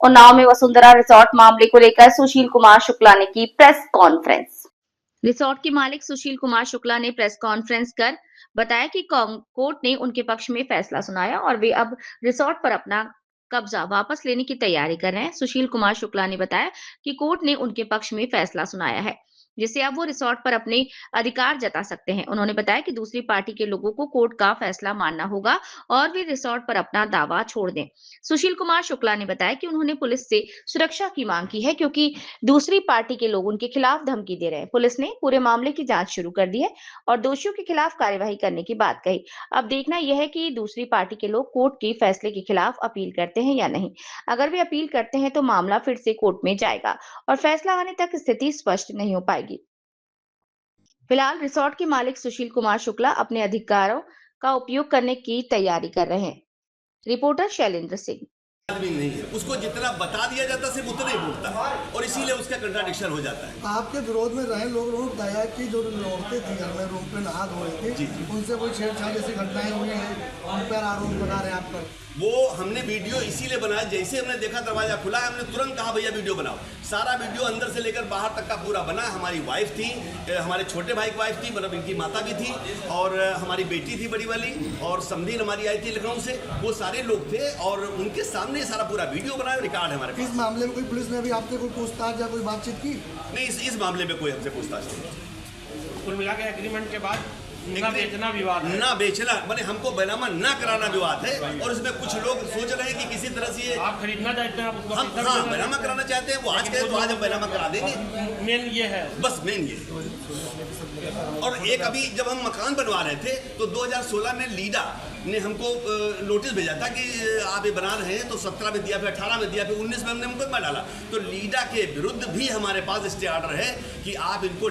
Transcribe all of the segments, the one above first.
उन्नाव में वसुंधरा रिसोर्ट मामले को लेकर सुशील कुमार शुक्ला ने की प्रेस कॉन्फ्रेंस। रिसोर्ट के मालिक सुशील कुमार शुक्ला ने प्रेस कॉन्फ्रेंस कर बताया कि कोर्ट ने उनके पक्ष में फैसला सुनाया और वे अब रिसोर्ट पर अपना कब्जा वापस लेने की तैयारी कर रहे हैं। सुशील कुमार शुक्ला ने बताया कि कोर्ट ने उनके पक्ष में फैसला सुनाया है, जिससे अब वो रिसोर्ट पर अपने अधिकार जता सकते हैं। उन्होंने बताया कि दूसरी पार्टी के लोगों को कोर्ट का फैसला मानना होगा और वे रिसोर्ट पर अपना दावा छोड़ दें। सुशील कुमार शुक्ला ने बताया कि उन्होंने पुलिस से सुरक्षा की मांग की है, क्योंकि दूसरी पार्टी के लोग उनके खिलाफ धमकी दे रहे हैं। पुलिस ने पूरे मामले की जांच शुरू कर दी है और दोषियों के खिलाफ कार्यवाही करने की बात कही। अब देखना यह है कि दूसरी पार्टी के लोग कोर्ट के फैसले के खिलाफ अपील करते हैं या नहीं। अगर वे अपील करते हैं तो मामला फिर से कोर्ट में जाएगा और फैसला आने तक स्थिति स्पष्ट नहीं हो पाएगी। फिलहाल रिसोर्ट के मालिक सुशील कुमार शुक्ला अपने अधिकारों का उपयोग करने की तैयारी कर रहे हैं। रिपोर्टर शैलेंद्र सिंह। आदमी नहीं है, उसको जितना बता दिया जाता सिर्फ उतना ही बोलता है और इसीलिए उसका कंट्राडिक्शन हो जाता है। आपके विरोध में रहे लोग बताया कि जो औरतें थी घर में रूम पे नहा धो रही थी, उनसे कोई छेड़छाड़ जैसी घटनाएं हुई हैं, उन पर आरोप लगा रहे हैं आप पर। वो हमने वीडियो इसीलिए बनाया, जैसे हमने देखा दरवाजा खुला है हमने तुरंत कहा भैया वीडियो बनाओ। सारा वीडियो अंदर से लेकर बाहर तक का पूरा बना। हमारी वाइफ थी, हमारे छोटे भाई की वाइफ थी, मतलब इनकी माता भी थी और हमारी बेटी थी बड़ी वाली और समधीन हमारी आई थी लखनऊ से। वो सारे लोग थे और उनके सामने सारा पूरा वीडियो बनाया, रिकॉर्ड है हमारे पास। इस मामले में कोई पुलिस ने भी आपसे कोई पूछताछ या कोई बातचीत की? नहीं, इस मामले में कोई हमसे पूछताछ नहीं। कुल मिला के एग्रीमेंट के बाद ना बेचना विवाद है। ना बेचना माने हमको बैनामा ना कराना विवाद है और इसमें कुछ लोग सोच रहे हैं कि किसी तरह से ये आप खरीदना चाहते हैं, आप उसको हम हाँ बैनामा कराना चाहते हैं। वो आज कहे तो आज हम बैनामा करा देंगे। मेन ये है, बस मेन ये। और एक अभी जब हम मकान बनवा रहे थे तो 2016 में लीडा ने हमको नोटिस भेजा था कि आप ये बना रहे हैं, तो 17 में दिया, फिर 18 में दिया, फिर 19 में हमने मुकदमा डाला। तो लीडा के विरुद्ध भी हमारे पास स्टे ऑर्डर है कि आप इनको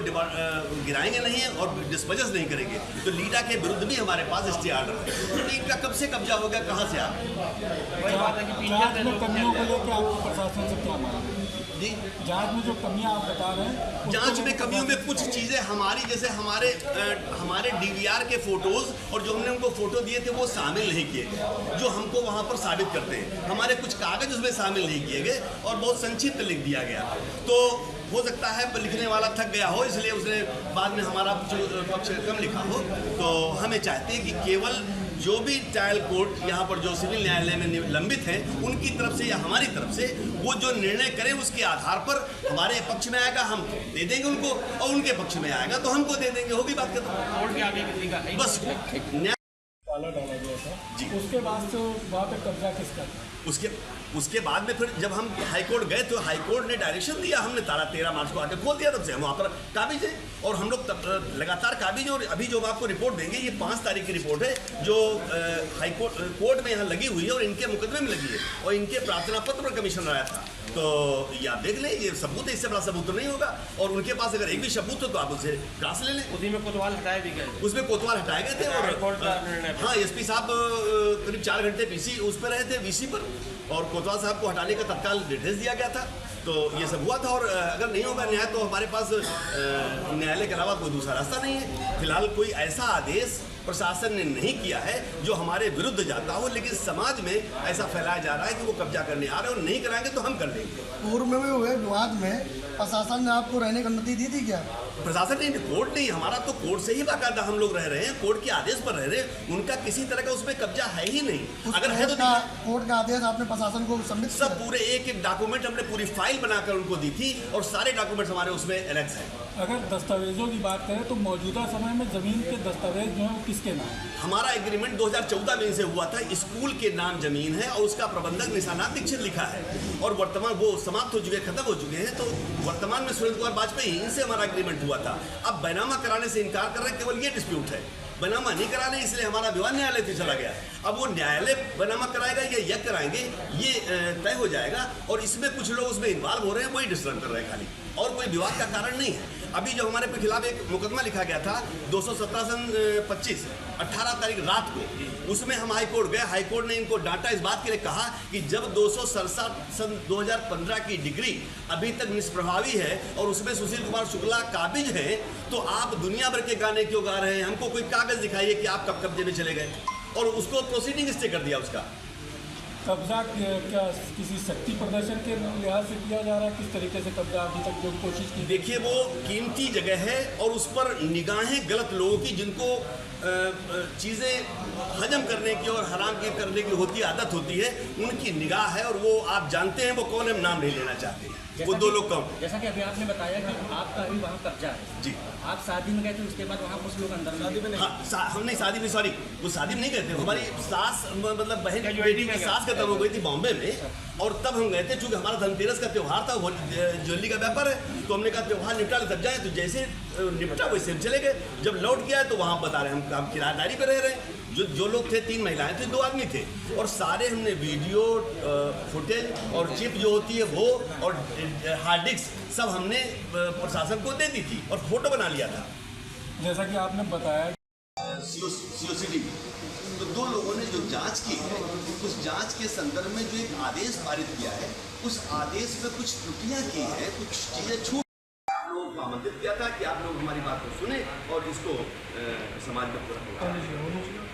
गिराएंगे नहीं है और डिस्पोजस नहीं करेंगे। तो लीडा के विरुद्ध भी हमारे पास स्टे ऑर्डर है। तो इनका कब से कब्जा हो गया, कहाँ से आ वही बात है कि कमियों को लेकर आपको प्रशासन से क्या मांग है? जी जांच में जो कमियां आप बता रहे हैं, जांच में कमियों में कुछ चीज़ें हमारी, जैसे हमारे डीवीआर के फोटोज और जो हमने उनको फोटो दिए थे वो शामिल नहीं किए गए, जो हमको वहाँ पर साबित करते हैं। हमारे कुछ कागज उसमें शामिल नहीं किए गए और बहुत संक्षिप्त लिख दिया गया। तो हो सकता है लिखने वाला थक गया हो, इसलिए उसने बाद में हमारा पक्ष कम लिखा हो। तो हमें चाहते हैं कि केवल जो भी ट्रायल कोर्ट यहाँ पर जो सिविल न्यायालय में लंबित हैं उनकी तरफ से या हमारी तरफ से वो जो निर्णय करें उसके आधार पर हमारे पक्ष में आएगा हम दे देंगे उनको और उनके पक्ष में आएगा तो हमको दे देंगे। होगी बात खत्म। कोर्ट के आगे किसी का है बस ताला डाला गया था जी। उसके बाद से वहाँ पे कब्जा किसका था? उसके बाद में फिर जब हम हाईकोर्ट गए तो हाईकोर्ट ने डायरेक्शन दिया, हमने ताला 13 मार्च को आके खोल दिया। तब से हम वहाँ पर काबिज है और हम लोग लगातार काबिज। और अभी जो हम आपको रिपोर्ट देंगे ये 5 तारीख की रिपोर्ट है जो हाईकोर्ट कोर्ट में यहाँ लगी हुई है और इनके मुकदमे में लगी है और इनके प्रार्थना पत्र पर कमीशन आया था। तो ये आप देख लें, ये सबूत है, इससे बड़ा सबूत तो नहीं होगा। और उनके पास अगर एक भी सबूत हो तो आप उसे क्लास ले लें। उसी में कोतवाल हटाए भी गए, उसमें कोतवाल हटाए गए थे और हाँ एसपी साहब करीब 4 घंटे पीसी उस पर रहे थे, वीसी पर, और कोतवाल साहब को हटाने का तत्काल निर्देश दिया गया था। तो ये सब हुआ था और अगर नहीं होगा न्याय तो हमारे पास न्यायालय के अलावा कोई दूसरा रास्ता नहीं है। फिलहाल कोई ऐसा आदेश प्रशासन ने नहीं किया है जो हमारे विरुद्ध जाता हो, लेकिन समाज में ऐसा फैलाया जा रहा है कि वो कब्जा करने आ रहे हैं और नहीं कराएंगे तो हम कर देंगे। पूर्व में हुए विवाद में प्रशासन ने आपको रहने की अनुमति दी थी क्या? प्रशासन ने, कोर्ट नहीं, हमारा तो कोर्ट से ही बाकायदा हम लोग रह रहे हैं, कोर्ट के आदेश पर रह रहे हैं। उनका किसी तरह का उसमें कब्जा है ही नहीं। अगर है तो कोर्ट का आदेश आपने प्रशासन को सबमिट सब पूरे एक डॉक्यूमेंट हमने पूरी फाइल बनाकर उनको दी थी और सारे डॉक्यूमेंट्स हमारे उसमें एनेक्स हैं। अगर दस्तावेजों की बात करें तो मौजूदा समय में जमीन के दस्तावेज जो है वो किसके नाम है? हमारा एग्रीमेंट 2014 में इनसे हुआ था। स्कूल के नाम जमीन है और उसका प्रबंधक निशानाथ दीक्षित लिखा है और वर्तमान वो समाप्त हो चुके, खत्म हो चुके हैं। तो वर्तमान में सुरेंद्र कुमार वाजपेयी, इनसे हमारा एग्रीमेंट हुआ था। अब बैनामा कराने से इनकार कर रहे हैं, केवल ये डिस्प्यूट है। बैनामा नहीं करा रहे इसलिए हमारा विवाद न्यायालय से चला गया। अब वो न्यायालय बैनामा कराएगा या यह कराएंगे ये तय हो जाएगा और इसमें कुछ लोग उसमें इन्वॉल्व हो रहे हैं, वही डिस्टर्ब कर रहे हैं खाली, और कोई विवाद का कारण नहीं है। अभी जो हमारे पे खिलाफ एक मुकदमा लिखा गया था 217/25 18 तारीख रात को, उसमें हम हाईकोर्ट गए। हाईकोर्ट ने इनको डांटा, इस बात के लिए कहा कि जब 267/2015 की डिग्री अभी तक निष्प्रभावी है और उसमें सुशील कुमार शुक्ला काबिज हैं, तो आप दुनिया भर के गाने क्यों गा रहे हैं? हमको कोई कागज दिखाइए कि आप कब कब्जे में चले गए, और उसको प्रोसीडिंग स्टे कर दिया उसका। कब्जा क्या किसी शक्ति प्रदर्शन के लिहाज से किया जा रहा है? किस तरीके से कब्जा अभी तक जो कोशिश की? देखिए, वो कीमती जगह है और उस पर निगाहें गलत लोगों की, जिनको चीज़ें हजम करने की और हराम की करने की आदत होती है, उनकी निगाह है। और वो आप जानते हैं वो कौन है, नाम नहीं लेना चाहते। वो दो लोग कौन? जैसा कि अभी आपने बताया कि आपका अभी वहाँ कब्जा है जी। आप शादी में गए थे, उसके बाद वहाँ कुछ लोग अंदर में हाँ, हम नहीं शादी में, सॉरी, वो शादी में नहीं गए थे। हमारी सास, मतलब बहन की बेटी की सास खत्म हो गई थी बॉम्बे में, और तब हम गए थे। चूंकि हमारा धनतेरस का त्यौहार था, वो ज्वेलरी का व्यापार है, तो हमने कहा त्यौहार निपटा ले तब जाए। तो जैसे निपटा वैसे हम चले गए। जब लौट गया तो वहाँ बता रहे हम किराएदारी पे रह रहे हैं। जो लोग थे, 3 महिलाएं थी, 2 आदमी थे, और सारे हमने वीडियो फुटेज और चिप जो होती है वो, और हार्ड डिस्क सब हमने प्रशासन को दे दी थी और फोटो बना लिया था। जैसा कि आपने बताया COCD तो 2 लोगों ने जो जांच की है, उस जांच के संदर्भ में जो एक आदेश पारित किया है, उस आदेश में कुछ त्रुटियां की हैं, कुछ चीजें छूट। आप लोगों को आमंत्रित किया था कि आप लोग हमारी बात को सुने और इसको समाज में पूरा